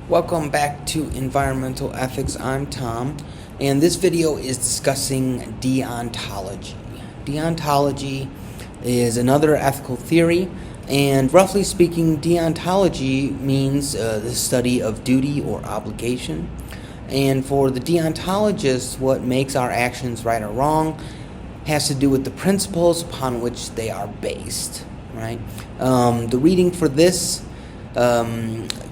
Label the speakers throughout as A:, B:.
A: Welcome back to Environmental Ethics. I'm Tom, and this video is discussing deontology. Deontology is another ethical theory, and roughly speaking, deontology means the study of duty or obligation. And for the deontologists, what makes our actions right or wrong has to do with the principles upon which they are based, right? The reading for this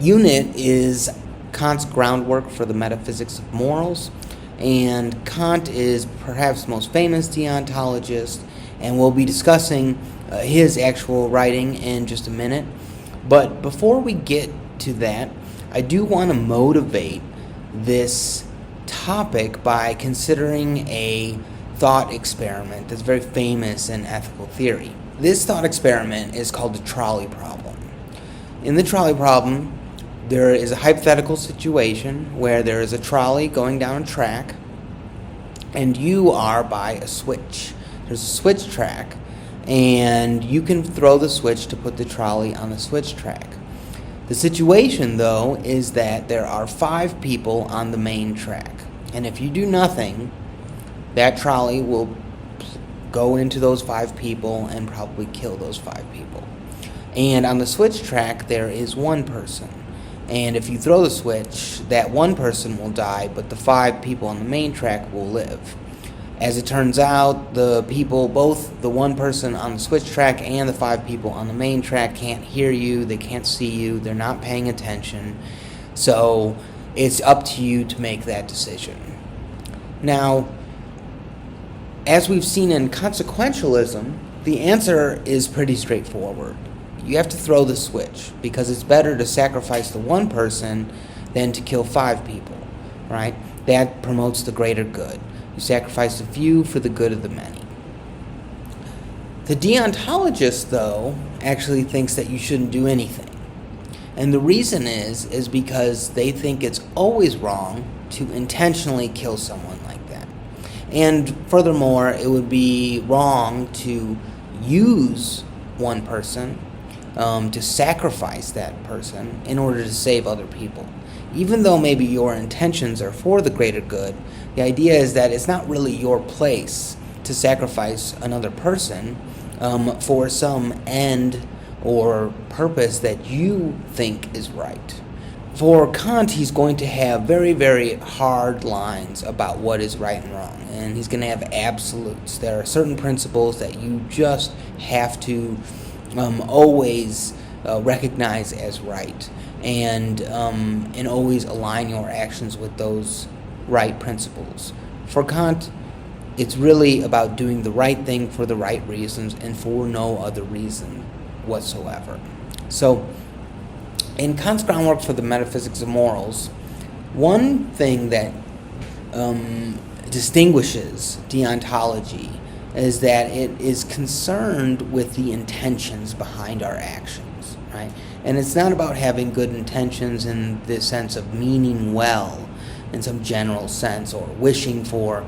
A: unit is Kant's Groundwork for the Metaphysics of Morals, and Kant is perhaps the most famous deontologist, and we'll be discussing his actual writing in just a minute. But before we get to that, I do want to motivate this topic by considering a thought experiment that's very famous in ethical theory. This thought experiment is called the trolley problem. In the trolley problem, there is a hypothetical situation where there is a trolley going down a track, and you are by a switch. There's a switch track, and you can throw the switch to put the trolley on the switch track. The situation, though, is that there are 5 people on the main track, and if you do nothing, that trolley will go into those 5 people and probably kill those 5 people. And on the switch track, there is 1 person. And if you throw the switch, that 1 person will die, but the 5 people on the main track will live. As it turns out, the people, both the 1 person on the switch track and the 5 people on the main track, can't hear you, they can't see you, they're not paying attention. So it's up to you to make that decision. Now, as we've seen in consequentialism, the answer is pretty straightforward. You have to throw the switch because it's better to sacrifice the 1 person than to kill 5 people, right? That promotes the greater good. You sacrifice the few for the good of the many. The deontologist, though, actually thinks that you shouldn't do anything. And the reason is because they think it's always wrong to intentionally kill someone like that. And furthermore, it would be wrong to use 1 person to sacrifice that person in order to save other people. Even though maybe your intentions are for the greater good, the idea is that it's not really your place to sacrifice another person for some end or purpose that you think is right. For Kant, he's going to have very, very hard lines about what is right and wrong, and he's going to have absolutes. There are certain principles that you just have to always recognize as right, and always align your actions with those right principles. For Kant, it's really about doing the right thing for the right reasons and for no other reason whatsoever. So, in Kant's Groundwork for the Metaphysics of Morals, one thing that distinguishes deontology is that it is concerned with the intentions behind our actions, right? And it's not about having good intentions in the sense of meaning well in some general sense or wishing for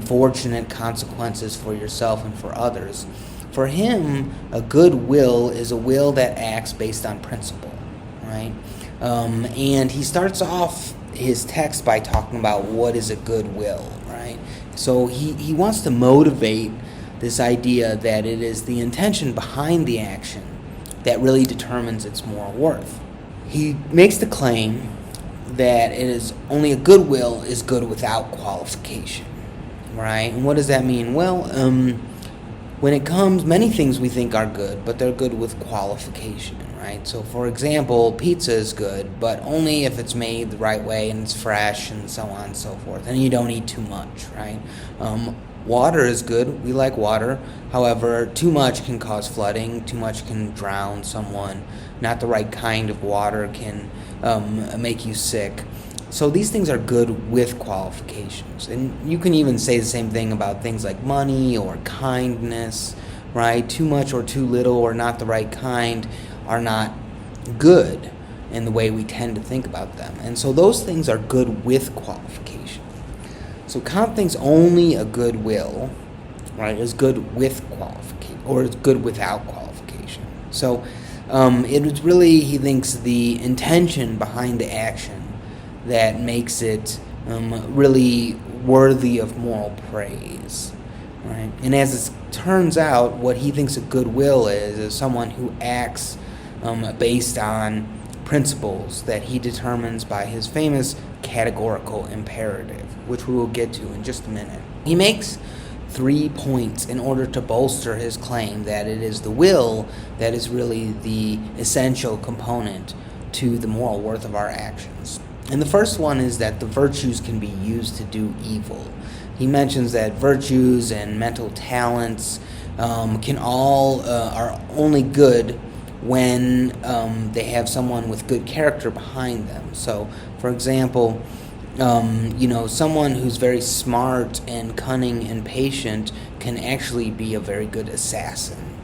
A: fortunate consequences for yourself and for others. For him, a good will is a will that acts based on principle, right? And he starts off his text by talking about what is a good will, right? So he wants to motivate this idea that it is the intention behind the action that really determines its moral worth. He makes the claim that it is only a good will is good without qualification, right? And what does that mean? Well, when it comes, many things we think are good, but they're good with qualification, right? So, for example, pizza is good, but only if it's made the right way and it's fresh and so on and so forth, and you don't eat too much, right? Water is good. We like water. However, too much can cause flooding. Too much can drown someone. Not the right kind of water can make you sick. So these things are good with qualifications. And you can even say the same thing about things like money or kindness, right? Too much or too little or not the right kind are not good in the way we tend to think about them. And so those things are good with qualification. So Kant thinks only a good will, right, is good with qualification, or is good without qualification. So it was really, he thinks, the intention behind the action that makes it really worthy of moral praise, right? And as it turns out, what he thinks a good will is someone who acts based on principles that he determines by his famous categorical imperative, which we will get to in just a minute. He makes 3 points in order to bolster his claim that it is the will that is really the essential component to the moral worth of our actions. And the first one is that the virtues can be used to do evil. He mentions that virtues and mental talents are only good when they have someone with good character behind them. So, for example, someone who's very smart and cunning and patient can actually be a very good assassin,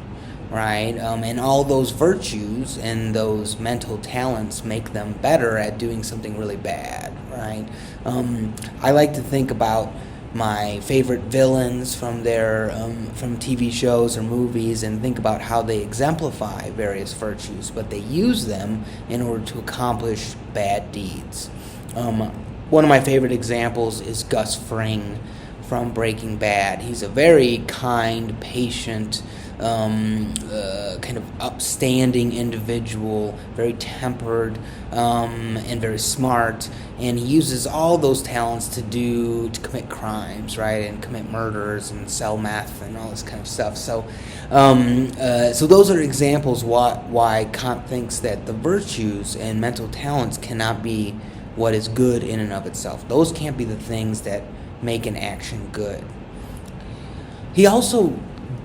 A: right? And all those virtues and those mental talents make them better at doing something really bad, right? I like to think about my favorite villains from from TV shows or movies and think about how they exemplify various virtues, but they use them in order to accomplish bad deeds. One of my favorite examples is Gus Fring from Breaking Bad. He's a very kind, patient, kind of upstanding individual, very tempered and very smart, and he uses all those talents to commit crimes, right, and commit murders and sell meth and all this kind of stuff. So those are examples why Kant thinks that the virtues and mental talents cannot be what is good in and of itself. Those can't be the things that make an action good. He also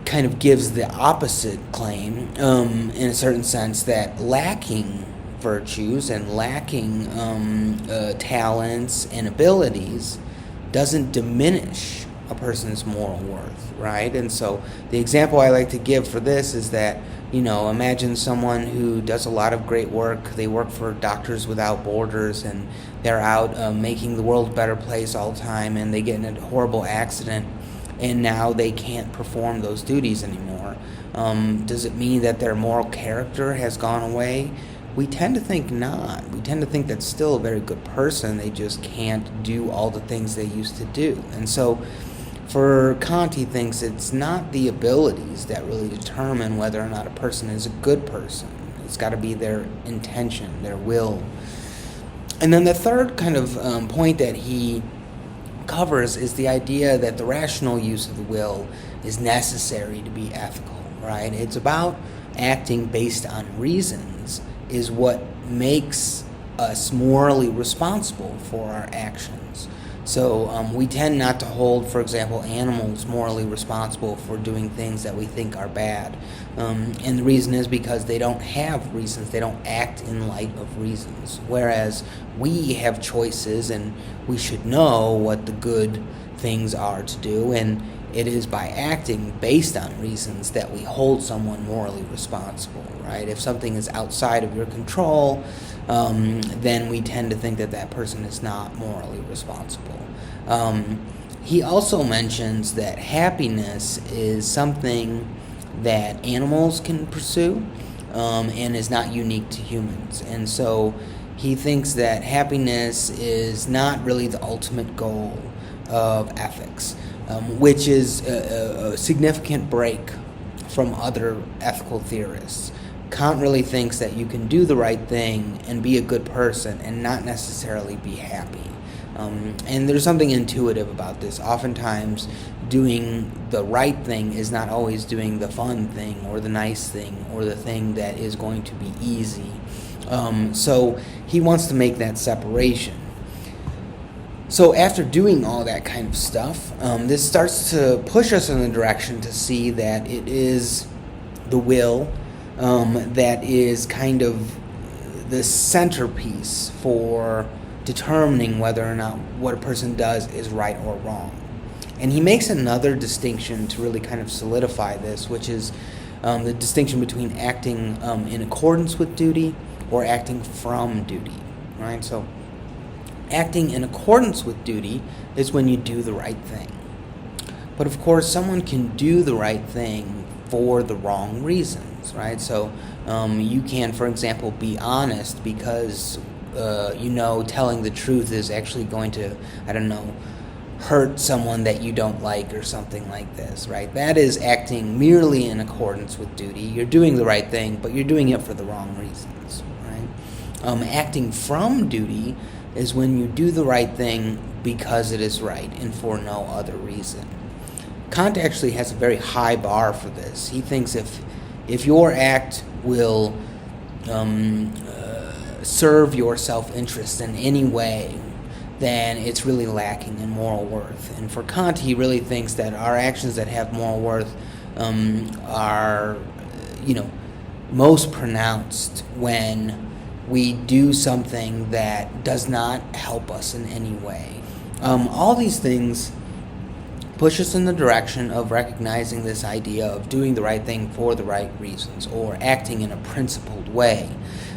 A: kind of gives the opposite claim, in a certain sense, that lacking virtues and lacking talents and abilities doesn't diminish a person's moral worth, right? And so the example I like to give for this is that, imagine someone who does a lot of great work. They work for Doctors Without Borders, and they're out making the world a better place all the time, and they get in a horrible accident, and now they can't perform those duties anymore. Does it mean that their moral character has gone away? We tend to think not. We tend to think that's still a very good person. They just can't do all the things they used to do. And so for Kant, he thinks it's not the abilities that really determine whether or not a person is a good person. It's got to be their intention, their will. And then the third kind of point that he covers is the idea that the rational use of the will is necessary to be ethical, right? It's about acting based on reasons is what makes us morally responsible for our actions. So we tend not to hold, for example, animals morally responsible for doing things that we think are bad. And the reason is because they don't have reasons. They don't act in light of reasons. Whereas we have choices, and we should know what the good things are to do. And it is by acting based on reasons that we hold someone morally responsible, right? If something is outside of your control, then we tend to think that that person is not morally responsible. He also mentions that happiness is something that animals can pursue and is not unique to humans. And so he thinks that happiness is not really the ultimate goal of ethics, which is a significant break from other ethical theorists. Kant really thinks that you can do the right thing and be a good person and not necessarily be happy. And there's something intuitive about this. Oftentimes, doing the right thing is not always doing the fun thing or the nice thing or the thing that is going to be easy. So he wants to make that separation. So after doing all that kind of stuff, this starts to push us in the direction to see that it is the will that is kind of the centerpiece for determining whether or not what a person does is right or wrong. And he makes another distinction to really kind of solidify this, which is the distinction between acting in accordance with duty or acting from duty, right? So acting in accordance with duty is when you do the right thing. But of course, someone can do the right thing for the wrong reasons, right? So you can, for example, be honest because telling the truth is actually going to, I don't know, hurt someone that you don't like or something like this, right? That is acting merely in accordance with duty. You're doing the right thing, but you're doing it for the wrong reasons, right? Acting from duty is when you do the right thing because it is right and for no other reason. Kant actually has a very high bar for this. He thinks if your act will serve your self-interest in any way, then it's really lacking in moral worth. And for Kant, he really thinks that our actions that have moral worth are, most pronounced when we do something that does not help us in any way. All these things push us in the direction of recognizing this idea of doing the right thing for the right reasons, or acting in a principled way,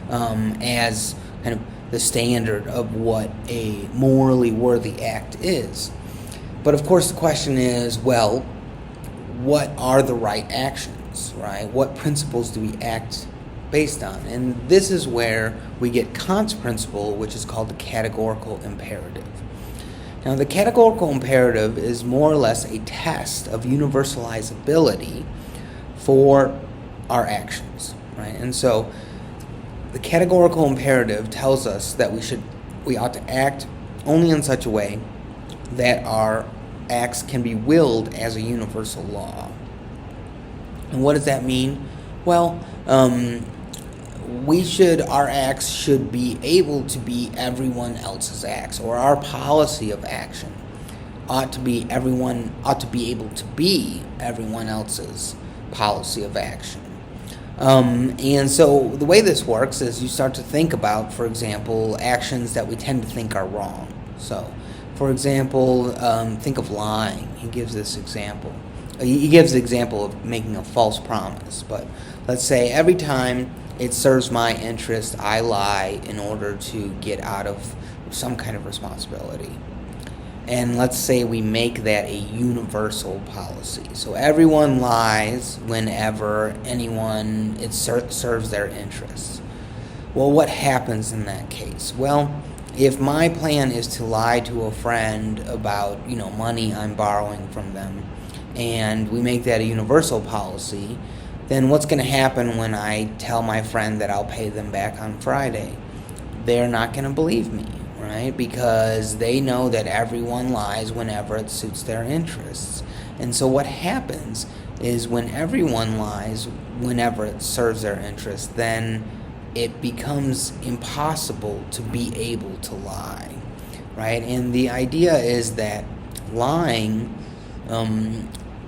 A: as kind of the standard of what a morally worthy act is. But of course the question is, well, what are the right actions, right? What principles do we act based on? And this is where we get Kant's principle, which is called the categorical imperative. Now, the categorical imperative is more or less a test of universalizability for our actions, right? And so the categorical imperative tells us that we ought to act only in such a way that our acts can be willed as a universal law. And what does that mean? Well, our acts should be able to be everyone else's acts, or our policy of action ought to be able to be everyone else's policy of action. And so the way this works is you start to think about, for example, actions that we tend to think are wrong. So, for example, think of lying. He gives this example. He gives the example of making a false promise. But let's say every time it serves my interest, I lie in order to get out of some kind of responsibility. And let's say we make that a universal policy. So everyone lies whenever it serves their interests. Well, what happens in that case? Well, if my plan is to lie to a friend about, money I'm borrowing from them, and we make that a universal policy, then what's going to happen when I tell my friend that I'll pay them back on Friday? They're not going to believe me, right? Because they know that everyone lies whenever it suits their interests. And so what happens is when everyone lies whenever it serves their interests, then it becomes impossible to be able to lie, right? And the idea is that lying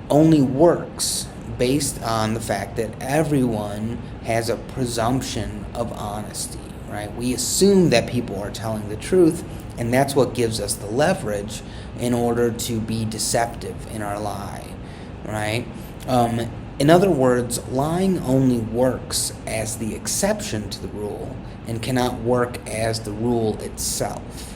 A: only works based on the fact that everyone has a presumption of honesty, right? We assume that people are telling the truth, and that's what gives us the leverage in order to be deceptive in our lie, right? In other words, lying only works as the exception to the rule and cannot work as the rule itself.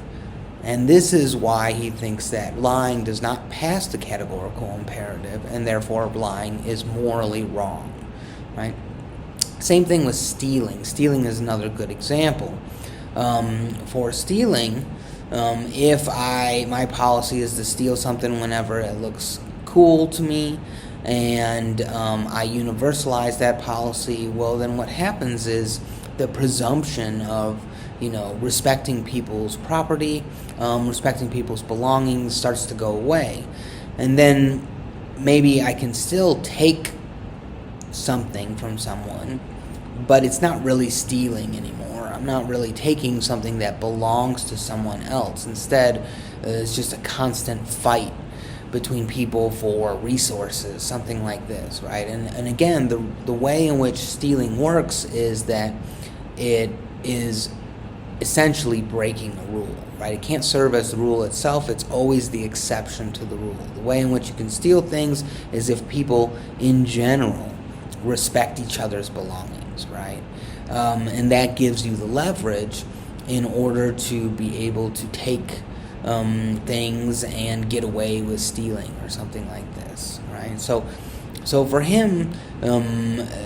A: And this is why he thinks that lying does not pass the categorical imperative, and therefore lying is morally wrong, right? Same thing with stealing. Stealing is another good example. For stealing, if my policy is to steal something whenever it looks cool to me, and I universalize that policy, well, then what happens is the presumption of respecting people's property, respecting people's belongings starts to go away. And then maybe I can still take something from someone, but it's not really stealing anymore. I'm not really taking something that belongs to someone else. Instead, it's just a constant fight between people for resources, something like this, right? And again, the way in which stealing works is that it is essentially breaking a rule, right? It can't serve as the rule itself. It's always the exception to the rule. The way in which you can steal things is if people in general respect each other's belongings, right? And that gives you the leverage in order to be able to take things and get away with stealing or something like this, right? So for him,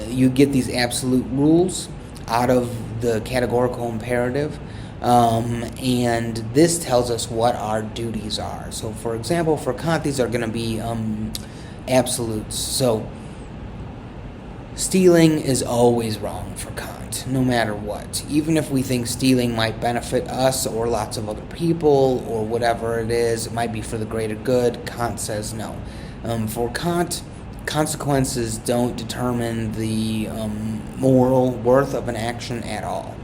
A: you get these absolute rules out of the categorical imperative, And this tells us what our duties are. So, for example, for Kant, these are going to be absolutes. So, stealing is always wrong for Kant, no matter what. Even if we think stealing might benefit us or lots of other people or whatever it is, it might be for the greater good, Kant says no. For Kant, consequences don't determine the moral worth of an action at all.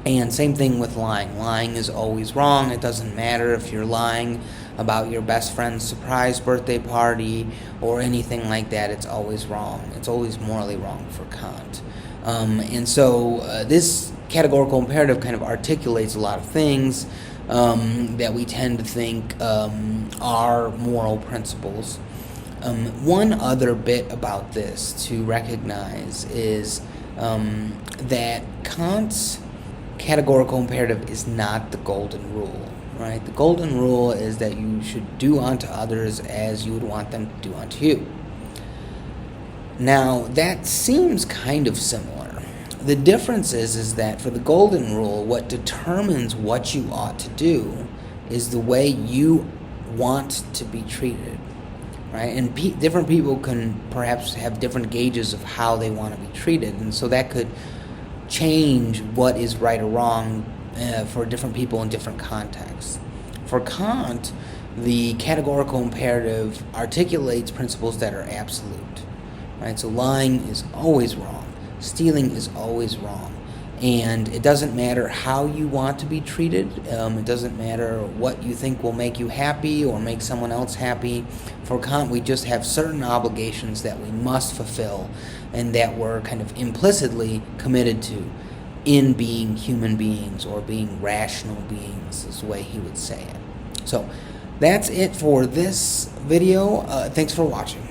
A: And same thing with lying. Lying is always wrong. It doesn't matter if you're lying about your best friend's surprise birthday party or anything like that. It's always wrong. It's always morally wrong for Kant. And so this categorical imperative kind of articulates a lot of things that we tend to think are moral principles. One other bit about this to recognize is that Kant's categorical imperative is not the golden rule, right? The golden rule is that you should do unto others as you would want them to do unto you. Now, that seems kind of similar. The difference is that for the golden rule, what determines what you ought to do is the way you want to be treated, right? And different people can perhaps have different gauges of how they want to be treated, and so that could change what is right or wrong for different people in different contexts. For Kant, the categorical imperative articulates principles that are absolute, right? So lying is always wrong, stealing is always wrong, and it doesn't matter how you want to be treated. It doesn't matter what you think will make you happy or make someone else happy. For Kant, we just have certain obligations that we must fulfill and that we're kind of implicitly committed to in being human beings or being rational beings, is the way he would say it. So that's it for this video. Thanks for watching.